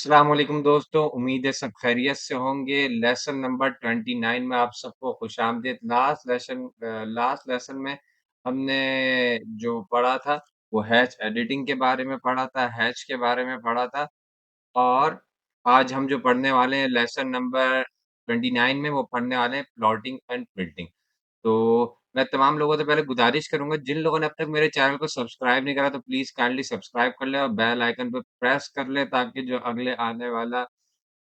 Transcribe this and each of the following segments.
अस्सलाम वालेकुम दोस्तों, उम्मीद है सब खैरियत से होंगे। लेसन नंबर 29 में आप सबको खुशामदीद। लास्ट लेसन में हमने जो पढ़ा था, वो हैच एडिटिंग के बारे में पढ़ा था, हैच के बारे में पढ़ा था और आज हम जो पढ़ने वाले हैं लेसन नंबर 29 में वो पढ़ने वाले हैं प्लॉटिंग एंड प्रिंटिंग। तो मैं तमाम लोगों से पहले गुज़ारिश करूँगा जिन लोगों ने अब तक मेरे चैनल को सब्सक्राइब नहीं करा तो प्लीज़ काइंडली सब्सक्राइब कर लें और बेल आइकन पे प्रेस कर लें ताकि जो अगले आने वाला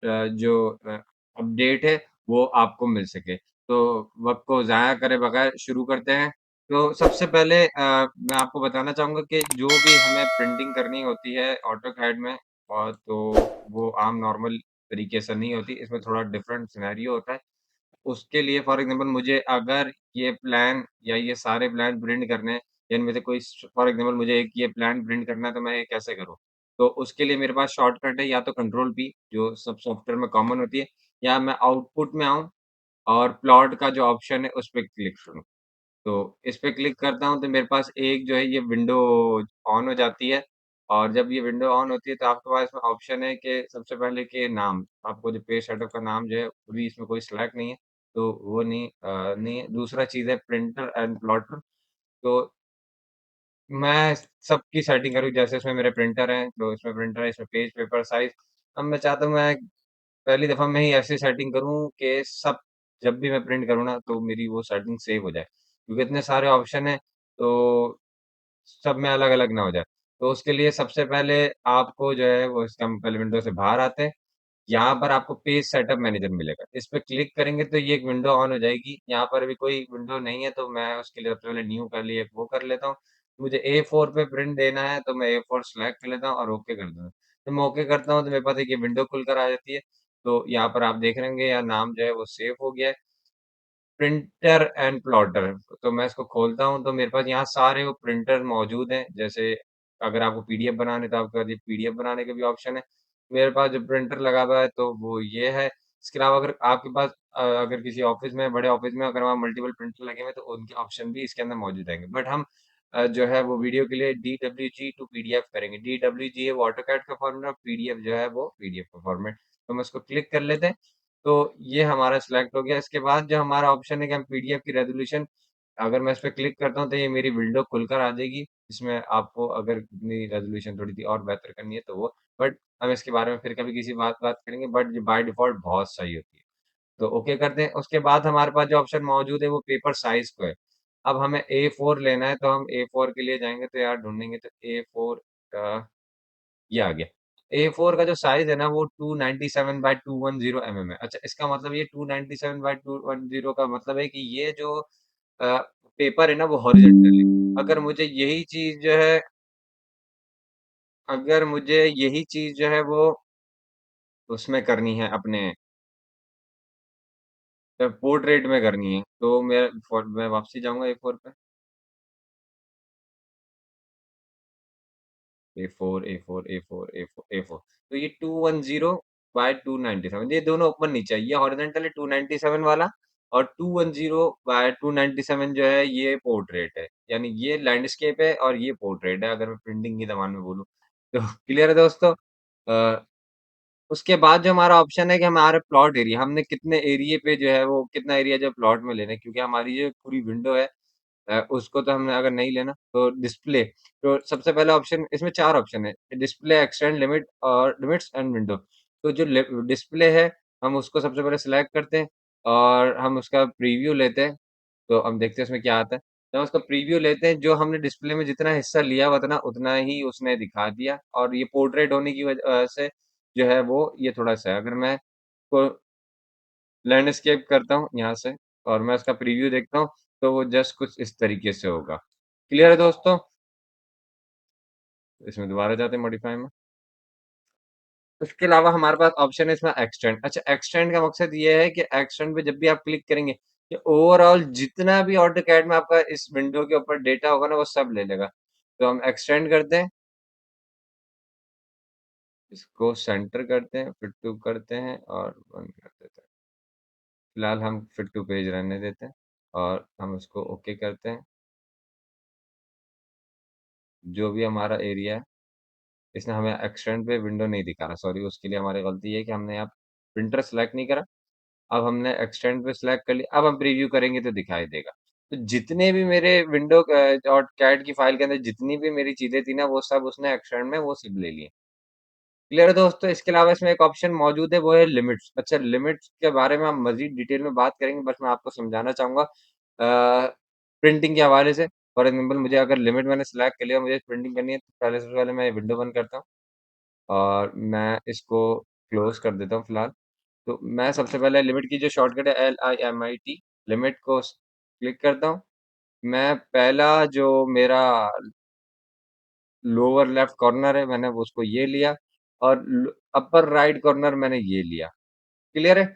अपडेट है वो आपको मिल सके। तो वक़्त को ज़ाया करे बगैर शुरू करते हैं। तो सबसे पहले मैं आपको बताना चाहूँगा कि जो भी हमें प्रिंटिंग करनी होती है ऑटोकैड में और तो वो आम नॉर्मल तरीके से नहीं होती, इसमें थोड़ा डिफरेंट सिनेरियो होता है। उसके लिए फॉर एग्ज़ाम्पल मुझे अगर ये प्लान या ये सारे प्लान प्रिंट करने हैं, या इनमें से कोई फॉर एग्ज़ाम्पल मुझे एक ये प्लान प्रिंट करना है तो मैं ये कैसे करूँ? तो उसके लिए मेरे पास शॉर्टकट है या तो कंट्रोल पी जो सब सॉफ्टवेयर में कॉमन होती है, या मैं आउटपुट में आऊँ और प्लॉट का जो ऑप्शन है उस पे क्लिक करूँ। तो इस पे क्लिक करता हूँ तो मेरे पास एक जो है ये विंडो ऑन हो जाती है और जब ये विंडो ऑन होती है तो आपके पास इसमें ऑप्शन है कि सबसे पहले के नाम, आपको जो पेज सेटअप का नाम जो है वो भी इसमें कोई सिलेक्ट नहीं है, तो वो नहीं है। दूसरा चीज़ है प्रिंटर एंड प्लॉटर। तो मैं सबकी सेटिंग करूँ जैसे इसमें मेरे प्रिंटर हैं, तो इसमें प्रिंटर है, इसमें पेज पेपर साइज़। अब मैं चाहता हूँ मैं पहली दफ़ा मैं ही ऐसी सेटिंग करूँ कि सब जब भी मैं प्रिंट करूँ ना तो मेरी वो सेटिंग सेव हो जाए। क्योंकि इतने सारे ऑप्शन हैं तो सब में अलग-अलग ना हो जाए। तो उसके लिए सबसे पहले आपको जो है वो इसका हम पहले विंडो से बाहर आते हैं। यहाँ पर आपको पेज सेटअप मैनेजर मिलेगा। इस पे क्लिक करेंगे तो ये एक विंडो ऑन हो जाएगी। यहाँ पर अभी कोई विंडो नहीं है तो मैं उसके लिए सबसे पहले न्यू के लिए वो कर लेता हूँ। मुझे ए4 पे प्रिंट देना है तो मैं ए4 सेलेक्ट कर लेता हूँ और ओके कर देता हूँ। जब मैं ओके करता हूँ तो मेरे पास एक ये विंडो खुल कर आ जाती है। तो यहाँ पर आप देख रहे होंगे यहाँ नाम जो है वो सेव हो गया है। प्रिंटर एंड प्लॉटर, तो मैं इसको खोलता हूँ तो मेरे पास यहाँ सारे वो प्रिंटर मौजूद हैं। जैसे अगर आपको पीडीएफ बनाने है तो आपके पास ये पीडीएफ बनाने का भी ऑप्शन है। मेरे पास जो प्रिंटर लगा हुआ है तो वो ये है। इसके अलावा अगर आपके पास अगर किसी ऑफ़िस में बड़े ऑफ़िस में अगर वहाँ मल्टीपल प्रिंटर लगे हुए हैं तो उनके ऑप्शन भी इसके अंदर मौजूद रहेंगे। बट हम जो है वो वीडियो के लिए डीडब्ल्यूजी टू पीडीएफ करेंगे। डीडब्ल्यूजी है वो ऑटोकैड का फ़ॉर्मेट और पीडीएफ जो है वो पीडीएफ का फ़ॉर्मेट। तो हम इसको क्लिक कर लेते हैं। तो ये हमारा सिलेक्ट हो गया। इसके बाद जो हमारा ऑप्शन है कि हम पीडीएफ की रेज़ोल्यूशन, अगर मैं इस पे क्लिक करता हूँ तो ये मेरी विंडो खुलकर आ जाएगी। इसमें आपको अगर अपनी रेज़ोल्यूशन थोड़ी-सी और बेहतर करनी है तो वो, बट हम इसके बारे में फिर कभी किसी बात करेंगे, बट ये बाय डिफ़ॉल्ट बहुत सही होती है। तो ओके करते हैं। उसके बाद हमारे पास जो ऑप्शन मौजूद है वो पेपर साइज़ को है। अब हमें ए4 लेना है तो हम ए4 के लिए जाएँगे तो यार ढूँढेंगे तो ए4 ये आ गया। ए4 का जो साइज़ है ना वो 297 बाय 210 एमएम है। अच्छा, इसका मतलब ये 297 बाय 210 का मतलब है कि ये जो अ, पेपर है ना वो हॉरिज़ॉन्टल है। अगर मुझे यही चीज़ जो है वो उसमें करनी है अपने पोर्ट्रेट में करनी है, तो मैं वापसी जाऊँगा ए4 पे। A4, A4, A4, A4, A4. तो ये 210 बाय 297 ये दोनों ऊपर नीचे है। ये हॉरिज़ॉन्टल है 297 वाला और 210 बाय 297 जो है ये पोर्ट्रेट है। यानी ये लैंडस्केप है और ये पोर्ट्रेट है अगर मैं प्रिंटिंग की ज़बान में बोलूँ। तो क्लियर है दोस्तों? अ, उसके बाद जो हमारा ऑप्शन है कि हमारा प्लॉट एरिया, हमने कितने एरिये पे जो है वो कितना एरिया जो प्लॉट में लेना है, क्योंकि हमारी जो पूरी विंडो है उसको तो हमने अगर नहीं लेना तो डिस्प्ले, तो सबसे पहला ऑप्शन इसमें 4 ऑप्शन है, डिस्प्ले, एक्सटेंड, लिमिट और लिमिट्स एंड विंडो। तो जो डिस्प्ले है हम उसको सबसे पहले सिलेक्ट करते हैं और हम उसका प्रीव्यू लेते हैं, तो हम देखते हैं उसमें क्या आता है। तो हम उसका प्रीव्यू लेते हैं, जो हमने डिस्प्ले में जितना हिस्सा लिया हुआ था ना उतना ही उसने दिखा दिया और ये पोर्ट्रेट होने की वजह से जो है वो ये थोड़ा-सा है। अगर मैं को लैंडस्केप करता हूँ यहाँ से और मैं उसका प्रीव्यू देखता हूँ, तो वो जस्ट कुछ इस तरीके से होगा। क्लियर है दोस्तों? इसमें दोबारा जाते हैं मॉडिफाई में। उसके अलावा हमारे पास ऑप्शन है इसमें एक्सटेंड। अच्छा, एक्सटेंड का मकसद ये है कि एक्सटेंड पे जब भी आप क्लिक करेंगे, ये ओवरऑल जितना भी ऑटोकैड में आपका इस विंडो के ऊपर डेटा होगा ना वो सब ले लेगा। तो हम एक्सटेंड करते हैं, इसको सेंटर करते हैं, फिट टू करते हैं और बंद कर देते हैं। फिलहाल हम फिट टू पेज रहने देते हैं और हम उसको ओके करते हैं। जो भी हमारा एरिया है इसने हमें एक्सटेंड पे विंडो नहीं दिखा रहा, सॉरी उसके लिए हमारी गलती है कि हमने यहाँ प्रिंटर सेलेक्ट नहीं करा। अब हमने एक्सटेंड पे सिलेक्ट कर लिया, अब हम प्रीव्यू करेंगे तो दिखाई देगा। तो जितने भी मेरे विंडो और कैड की फाइल के अंदर जितनी भी मेरी चीज़ें थी ना, वो सब उसने एक्सटेंड में वो सब ले ली। क्लियर है दोस्तों? इसके अलावा इसमें एक ऑप्शन मौजूद है, वो है लिमिट्स। अच्छा, लिमिट्स के बारे में हम मज़ीद डिटेल में बात करेंगे, बस मैं आपको समझाना चाहूँगा प्रिंटिंग के हवाले से। फॉर एग्ज़ाम्पल मुझे अगर लिमिट मैंने सिलेक्ट कर लिया, मुझे प्रिंटिंग करनी है, तो पहले सबसे पहले मैं विंडो बंद करता हूँ और मैं इसको क्लोज़ कर देता हूँ फिलहाल। तो मैं सबसे पहले लिमिट की जो शॉर्टकट है LIMIT, लिमिट को क्लिक करता हूँ। मैं पहला जो मेरा लोअर लेफ्ट कॉर्नर है मैंने वो उसको ये लिया और अपर राइट कॉर्नर मैंने ये लिया। क्लियर है?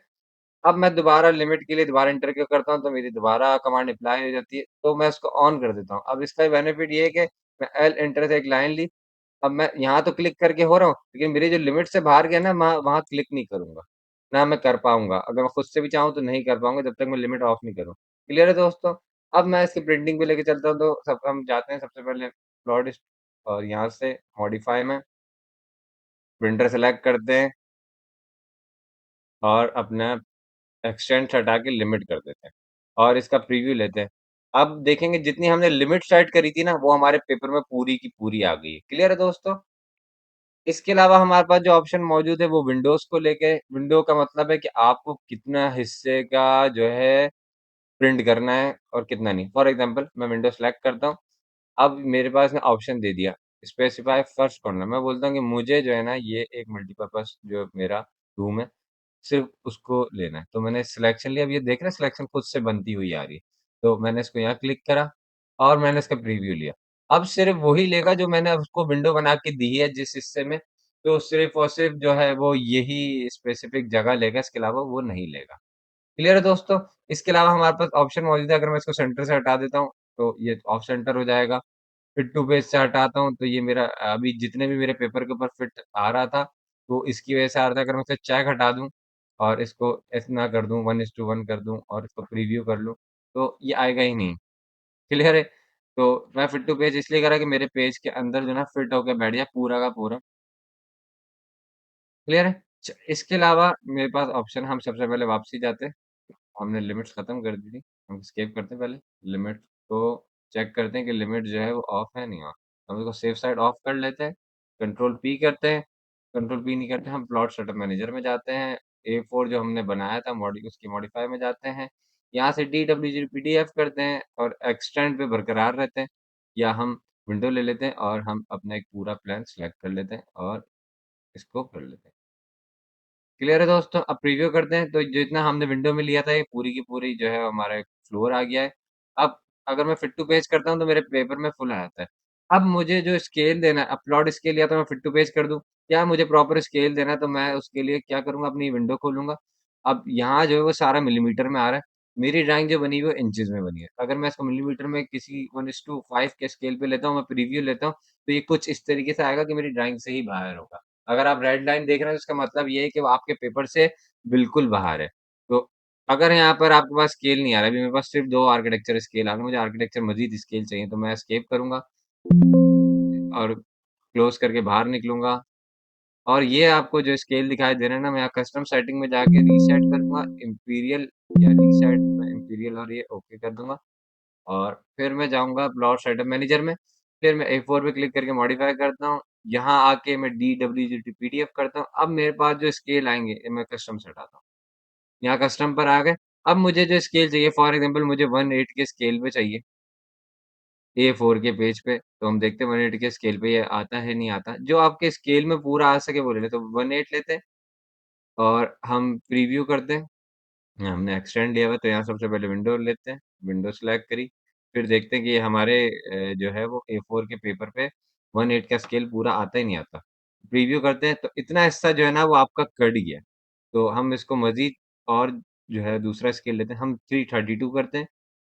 अब मैं दोबारा लिमिट के लिए दोबारा एंटर क्यों करता हूँ तो मेरी दोबारा कमांड अप्लाई हो जाती है, तो मैं इसको ऑन कर देता हूँ। अब इसका बेनिफिट ये है कि मैं एल एंटर से एक लाइन ली, अब मैं यहाँ तो क्लिक करके हो रहा हूँ, लेकिन मेरी जो लिमिट से बाहर गया ना, मैं वहाँ क्लिक नहीं करूँगा, ना मैं कर पाऊँगा। अगर मैं खुद से भी चाहूँ तो नहीं कर पाऊँगा जब तक मैं लिमिट ऑफ नहीं करूँ। क्लियर है दोस्तों? अब मैं इसकी प्रिंटिंग पे लेके चलता हूँ तो सब हम जाते हैं सबसे पहले प्लॉट और यहाँ से मॉडिफाई में प्रिंटर सेलेक्ट करते हैं और अपना एक्सटेंड हटा के लिमिट कर देते हैं और इसका प्रीव्यू लेते हैं। अब देखेंगे जितनी हमने लिमिट सेट करी थी ना, वो हमारे पेपर में पूरी की पूरी आ गई है। क्लियर है दोस्तों? इसके अलावा हमारे पास जो ऑप्शन मौजूद है वो विंडोज़ को लेके विंडो का मतलब है कि आपको कितना हिस्से का जो है प्रिंट करना है और कितना नहीं। फॉर एग्ज़ाम्पल मैं विंडो सेलेक्ट करता हूँ, अब मेरे पास ना ऑप्शन दे दिया स्पेसिफाई फर्स्ट कॉर्नर मैं बोलता हूँ कि मुझे जो है ना ये एक मल्टीपर्पज़ जो मेरा रूम है सिर्फ़ उसको लेना है। तो मैंने सिलेक्शन लिया, अब ये देख रहे हैं सिलेक्शन खुद से बनती हुई आ रही है। तो मैंने इसको यहाँ क्लिक करा और मैंने इसका प्रीव्यू लिया। अब सिर्फ़ वही लेगा जो मैंने उसको विंडो बना के दी है जिस हिस्से में, तो सिर्फ़ और सिर्फ़ जो है वो यही स्पेसिफ़िक जगह लेगा, इसके अलावा वो नहीं लेगा। क्लियर है दोस्तों? इसके अलावा हमारे पास ऑप्शन मौजूद है, अगर मैं इसको सेंटर से हटा देता हूँ, तो ये ऑफ सेंटर हो जाएगा। फिट टू पेज से हटाता हूँ, तो ये मेरा अभी जितने भी मेरे पेपर के ऊपर फिट आ रहा था, तो इसकी वजह से आ रहा था। अगर मैं इसे चेक हटा दूँ और इसको इतना कर दूँ, 1:1 कर दूँ और इसको प्रीव्यू कर लूँ, तो ये आएगा ही नहीं। क्लियर है? तो मैं फिट टू पेज इसलिए करा कि मेरे पेज के अंदर जो है ना फिट होके बैठ जाए पूरा का पूरा। क्लियर है? इसके अलावा मेरे पास ऑप्शन हम सबसे पहले वापसी जाते हैं। हमने लिमिट्स खत्म कर दी थी। हम एस्केप करते हैं पहले, लिमिट को चेक करते हैं कि लिमिट जो है वो ऑफ है नहीं ऑफ। हम इसको सेफ साइड ऑफ कर लेते हैं, कंट्रोल पी करते हैं, कंट्रोल पी नहीं करते हम प्लॉट सेटअप मैनेजर में जाते हैं, A4 जो हमने बनाया था उसकी मॉडिफाई में जाते हैं, यहाँ से DWG PDF करते हैं और एक्सटेंड पे बरकरार रहते हैं या हम विंडो ले लेते हैं और हम अपना एक पूरा प्लान सेलेक्ट कर लेते हैं और इसको कर लेते हैं। क्लियर है दोस्तों? अब प्रीव्यू करते हैं, तो जितना हमने विंडो में लिया था, ये पूरी की पूरी जो है हमारा एक फ्लोर आ गया है। अब अगर मैं फिट टू पेज करता हूँ, तो मेरे पेपर में फुल आ जाता है। अब मुझे जो स्केल देना है, अब प्लॉट स्केल या तो मैं फिट टू पेज कर दूँ, या मुझे प्रॉपर स्केल देना है, तो मैं उसके लिए क्या करूँगा, अपनी विंडो खोलूँगा। अब यहाँ जो है वो सारा मिलीमीटर में आ रहा है। मेरी ड्राइंग जो बनी हुई है, इंचेज़ में बनी है। अगर मैं इसको मिलीमीटर में किसी 1:5 के स्केल पे लेता हूँ, मैं प्रीव्यू लेता हूँ, तो ये कुछ इस तरीके से आएगा कि मेरी ड्राइंग से ही बाहर होगा। अगर आप रेड लाइन देख रहे हैं तो इसका मतलब ये है कि वो आपके पेपर से बिल्कुल बाहर है। तो अगर यहाँ पर आपके पास स्केल नहीं आ रहा है, अभी मेरे पास सिर्फ़ 2 आर्किटेक्चर स्केल आ रहे हैं, मुझे आर्किटेक्चर मज़ीद स्केल चाहिए तो मैं एस्केप करूँगा और क्लोज़ करके बाहर निकलूँगा और ये आपको जो स्केल दिखाई दे रहा है ना, मैं यहाँ कस्टम सेटिंग में जाके रीसेट कर दूँगा, इम्पीरियल या रीसेट मैं इम्पीरियल और ये ओके कर दूँगा और फिर मैं जाऊँगा प्लॉट सेटअप मैनेजर में, फिर मैं A4 पे क्लिक करके मॉडिफ़ाई करता हूँ, यहाँ आके मैं DWG PDF करता हूँ, अब मेरे पास जो स्केल आएँगे, ये मैं कस्टम से हटाता हूँ। यहाँ कस्टम पर आ गए, अब मुझे जो स्केल चाहिए फॉर एग्ज़ाम्पल मुझे 1/8 के स्केल पे चाहिए, A4 के पेज पे, तो हम देखते हैं 1/8 के स्केल पे ये आता है, नहीं आता। जो आपके स्केल में पूरा आ सके वो ले लें, तो 1/8 लेते हैं और हम प्रीव्यू करते हैं। हमने एक्सटेंड लिया हुआ है, तो यहाँ सबसे पहले विंडो लेते हैं, विंडो सेलेक्ट करी, फिर देखते हैं कि ये हमारे जो है वो A4 के पेपर पे 1/8 का स्केल पूरा आता ही नहीं आता। प्रीव्यू करते हैं, तो इतना हिस्सा जो है ना वो आपका कट गया। तो हम इसको मज़ीद और जो है दूसरा स्केल लेते हैं, हम 332 करते हैं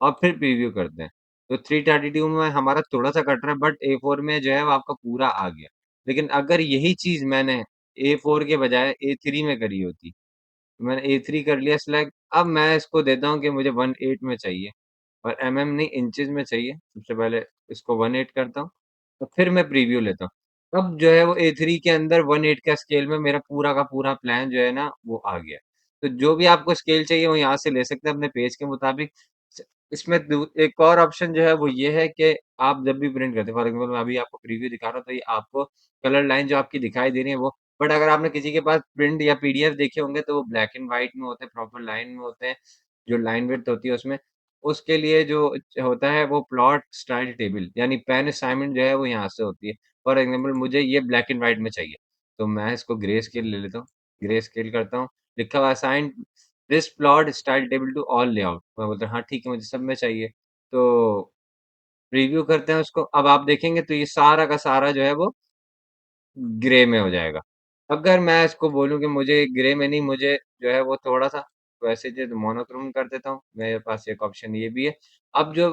और फिर प्रीव्यू करते हैं। तो 332 में हमारा थोड़ा-सा कट रहा है बट A4 में जो है वो आपका पूरा आ गया। लेकिन अगर यही चीज़ मैंने A4 के बजाय A3 में करी होती, मैंने A3 कर लिया सिलेक्ट, अब मैं इसको देता हूँ कि मुझे 1/8 में चाहिए और नहीं इंचेज़ में चाहिए। सबसे पहले इसको 1/8 करता हूँ, तो फिर मैं प्रीव्यू लेता हूँ। अब जो है वो A3 के अंदर 1/8 का स्केल में मेरा पूरा का पूरा प्लान जो है ना वो आ गया। तो जो भी आपको स्केल चाहिए वो यहाँ से ले सकते हैं अपने पेज के मुताबिक। स इसमें दू एक और ऑप्शन जो है वो ये है कि आप जब भी प्रिंट करते हैं फॉर एग्ज़ाम्पल मैं अभी आपको प्रीव्यू दिखा रहा हूँ तो ये आपको कलर लाइन जो आपकी दिखाई दे रही है वो, बट अगर आपने किसी के पास प्रिंट या पीडीएफ देखे होंगे तो वो ब्लैक एंड व्हाइट में होते हैं, प्रॉपर लाइन में होते हैं, जो लाइन विड्थ होती है उसमें। उसके लिए जो होता है वो प्लॉट स्टाइल टेबल यानी पेन असाइनमेंट जो है वो यहाँ से होती है। फॉर एग्ज़ाम्पल मुझे ये ब्लैक एंड व्हाइट में चाहिए, तो मैं इसको ग्रे स्केल ले लेता हूँ, ग्रे स्केल करता हूँ, लिखा हुआ है assign this plot style table to all layout. मैं बोलता हूँ हाँ ठीक है, मुझे सब में चाहिए। तो प्रीव्यू करते हैं उसको, अब आप देखेंगे तो ये सारा का सारा जो है वो ग्रे में हो जाएगा। अगर मैं इसको बोलूँ कि मुझे ग्रे में नहीं, मुझे जो है वो थोड़ा-सा वैसे जो मोनोक्रोम कर देता हूँ, मेरे पास एक ऑप्शन ये भी है। अब जो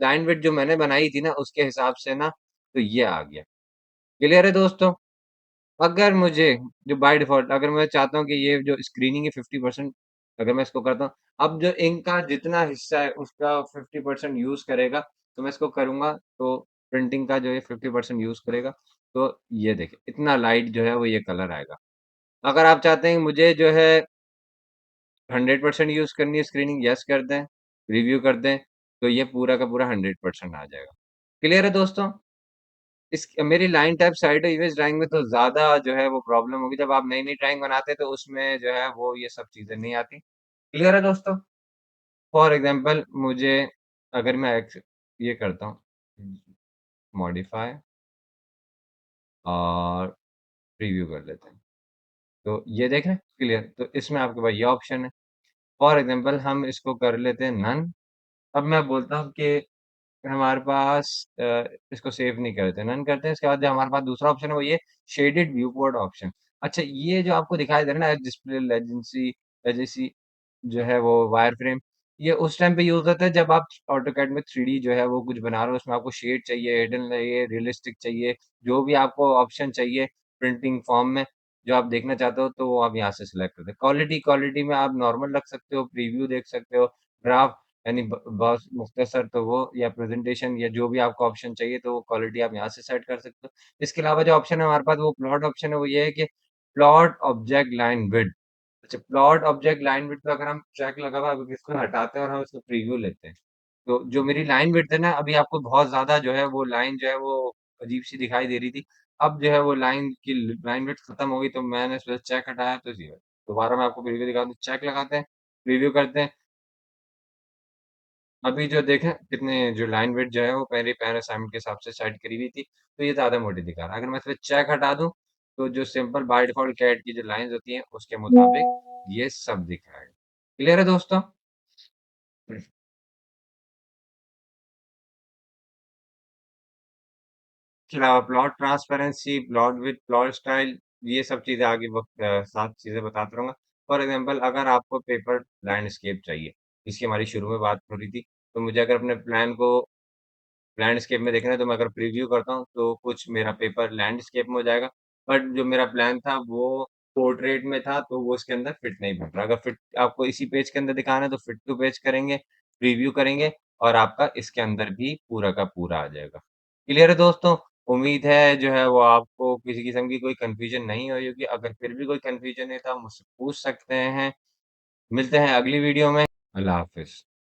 लाइन विड्थ जो मैंने बनाई थी ना उसके हिसाब से ना, तो ये आ गया। क्लियर है दोस्तों? अगर मुझे जो बाय डिफ़ॉल्ट अगर मैं चाहता हूँ कि ये जो स्क्रीनिंग है 50% अगर मैं इसको करता हूँ, अब जो इंक का जितना हिस्सा है उसका 50% यूज़ करेगा, तो मैं इसको करूँगा तो प्रिंटिंग का जो है 50% यूज़ करेगा, तो ये देखिए इतना लाइट जो है वो ये कलर आएगा। अगर आप चाहते हैं कि मुझे जो है 100% यूज़ करनी है स्क्रीनिंग, यस कर दें, रिव्यू कर दें, तो ये पूरा का पूरा 100% आ जाएगा। क्लियर है दोस्तों? इस मेरी line type side image drawing में तो ज़्यादा जो है वो प्रॉब्लम होगी, जब आप नई-नई ड्राइंग बनाते हैं तो उसमें जो है वो ये सब चीज़ें नहीं आती। क्लियर है दोस्तों? फॉर एग्ज़ाम्पल मुझे अगर मैं ये करता हूँ मॉडिफाई और प्रीव्यू कर लेते हैं। तो ये देख रहे हैं क्लियर? तो इसमें आपके पास ये ऑप्शन है। फॉर एग्ज़ाम्पल हम इसको कर लेते हैं नोन। अब मैं बोलता हूँ कि हमारे पास इसको सेव नहीं करते, नोन करते हैं, इसके बाद जो हमारे पास दूसरा ऑप्शन है वो ये शेडेड व्यू पोर्ट ऑप्शन। अच्छा ये जो आपको दिखाई दे रहा है ना डिस्प्ले लेजेंसी लेजेसी जो है वो वायरफ्रेम, ये उस टाइम पे यूज़ होता है जब आप ऑटोकैड में 3D जो है वो कुछ बना रहे हो, उसमें आपको शेड चाहिए, हिडन चाहिए, रियलिस्टिक चाहिए, जो भी आपको ऑप्शन चाहिए प्रिंटिंग फॉर्म में, जो आप देखना चाहते हो तो वो आप यहाँ से सिलेक्ट करते हो। क्वालिटी में आप नॉर्मल रख सकते हो, प्रीव्यू देख सकते हो, ग्राफ यानी ब बहुत मुख्तसर तो वो या प्रेज़ेंटेशन या जो भी आपको ऑप्शन चाहिए तो वो क्वालिटी आप यहाँ से सेट कर सकते हो। इसके अलावा जो ऑप्शन है हमारे पास वो प्लॉट ऑप्शन है, वो ये है कि प्लॉट ऑब्जेक्ट लाइन विड्थ। अच्छा प्लॉट ऑब्जेक्ट लाइन विड्थ पे अगर हम चेक लगा हुआ है, अभी इसको हटाते हैं और हम इसको प्रीव्यू लेते हैं। तो जो मेरी लाइन विड्थ है ना, अभी आपको बहुत ज़्यादा जो है वो लाइन जो है वो अजीब-सी दिखाई दे रही थी। अब जो है वो लाइन विड्थ खत्म हो गई तो मैंने इसमें से चेक हटाया तो जी दोबारा मैं आपको प्रीव्यू दिखाता हूँ, चेक लगाते हैं, प्रीव्यू करते हैं। अभी जो देखें कितने जो लाइन विड्थ जो है वो पहले पैर असाइनमेंट के हिसाब से सेट करी हुई थी, तो ये ज़्यादा मोटी दिखा रहा है। अगर मैं इसमें चेक हटा दूँ, तो जो सिंपल बाय डिफ़ॉल्ट कैट की जो लाइन्स होती हैं, उसके मुताबिक ये सब दिख रहा है। क्लियर है दोस्तों? इसके अलावा plot transparency, plot width, plot style ये सब चीज़ें आगे वक़्त 7 चीज़ें बताता रहूँगा। फॉर एग्ज़ाम्पल अगर आपको पेपर लैंडस्केप चाहिए, जिसकी हमारी शुरू में बात हो रही थी, तो मुझे अगर अपने प्लान को लैंडस्केप में देखना है तो मैं अगर प्रीव्यू करता हूँ, तो कुछ मेरा पेपर लैंडस्केप में हो जाएगा। बट जो मेरा प्लान था वो पोर्ट्रेट में था, तो वो इसके अंदर फिट नहीं बैठ रहा। अगर फिट आपको इसी पेज के अंदर दिखाना है तो फिट टू पेज करेंगे, प्रीव्यू करेंगे और आपका इसके अंदर भी पूरा का पूरा आ जाएगा। क्लियर है दोस्तों? उम्मीद है जो है वो आपको किसी किस्म की कोई कन्फ्यूज़न नहीं हुई होगी। अगर फिर भी कोई कन्फ्यूज़न है तो आप मुझसे पूछ सकते हैं। मिलते हैं अगली वीडियो में। अल्लाह हाफ़िज़।